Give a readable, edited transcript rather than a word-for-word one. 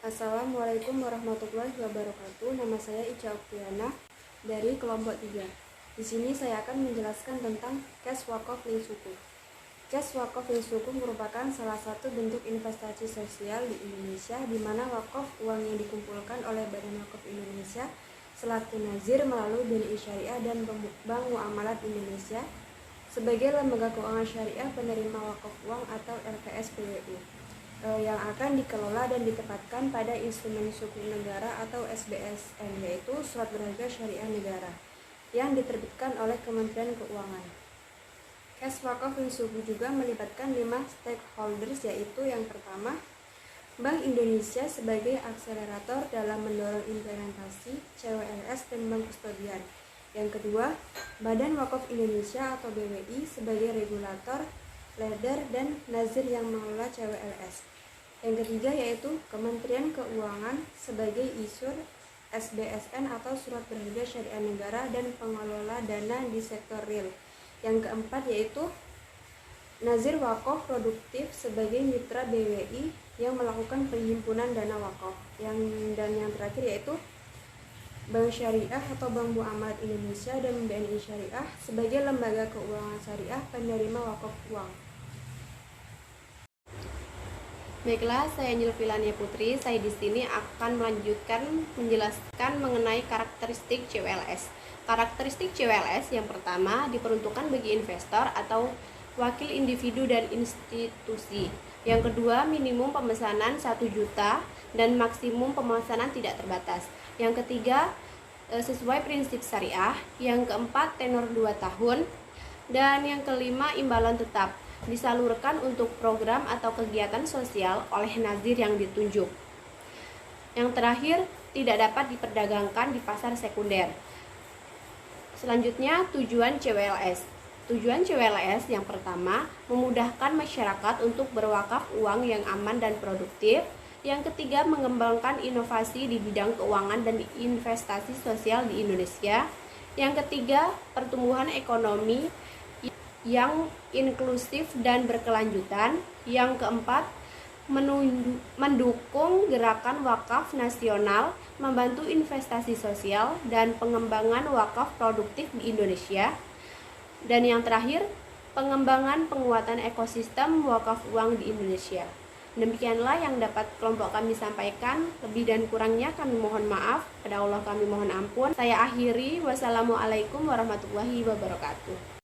Assalamualaikum warahmatullahi wabarakatuh. Nama saya Ica Oktiana dari kelompok 3. Di sini saya akan menjelaskan tentang cash wakaf link suku. Cash wakaf link suku merupakan salah satu bentuk investasi sosial di Indonesia, di mana wakaf uang yang dikumpulkan oleh Badan Wakaf Indonesia selaku nazir melalui BNI Syariah dan Bank Muamalat Indonesia sebagai lembaga keuangan syariah penerima wakaf uang atau LPS-PWU yang akan dikelola dan ditempatkan pada instrumen sukuk negara atau SBSN, yaitu surat berharga syariah negara yang diterbitkan oleh Kementerian Keuangan. Cash wakaf link suku juga melibatkan 5 stakeholders, yaitu yang pertama, Bank Indonesia sebagai akselerator dalam mendorong implementasi CWLS dan bank kustodian. Yang kedua, Badan Wakaf Indonesia atau BWI sebagai regulator, leder, dan nazir yang mengelola CWLS. Yang ketiga yaitu Kementerian Keuangan sebagai issuer SBSN atau surat berharga syariah negara dan pengelola dana di sektor real. Yang keempat yaitu nazir wakaf produktif sebagai mitra BWI yang melakukan penghimpunan dana wakaf. Dan yang terakhir yaitu Bank Syariah atau Bank Muamalat Indonesia dan BNI Syariah sebagai lembaga keuangan syariah penerima wakaf uang. Baiklah, saya Nyulfilania Putri. Saya di sini akan menjelaskan mengenai karakteristik CWLS. Karakteristik CWLS yang pertama diperuntukkan bagi investor atau wakil individu dan institusi. Yang kedua, minimum pemesanan 1 juta dan maksimum pemesanan tidak terbatas. Yang ketiga, sesuai prinsip syariah. Yang keempat, tenor 2 tahun. Dan yang kelima, imbalan tetap disalurkan untuk program atau kegiatan sosial oleh nazir yang ditunjuk. Yang terakhir, tidak dapat diperdagangkan di pasar sekunder. Selanjutnya, tujuan CWLS. Tujuan CWLS yang pertama, memudahkan masyarakat untuk berwakaf uang yang aman dan produktif. Yang ketiga, mengembangkan inovasi di bidang keuangan dan investasi sosial di Indonesia. Yang ketiga, pertumbuhan ekonomi yang inklusif dan berkelanjutan. Yang keempat, mendukung gerakan wakaf nasional, membantu investasi sosial dan pengembangan wakaf produktif di Indonesia. Dan yang terakhir, pengembangan penguatan ekosistem wakaf uang di Indonesia. Demikianlah yang dapat kelompok kami sampaikan. Lebih dan kurangnya kami mohon maaf. Pada Allah kami mohon ampun. Saya akhiri. Wassalamualaikum warahmatullahi wabarakatuh.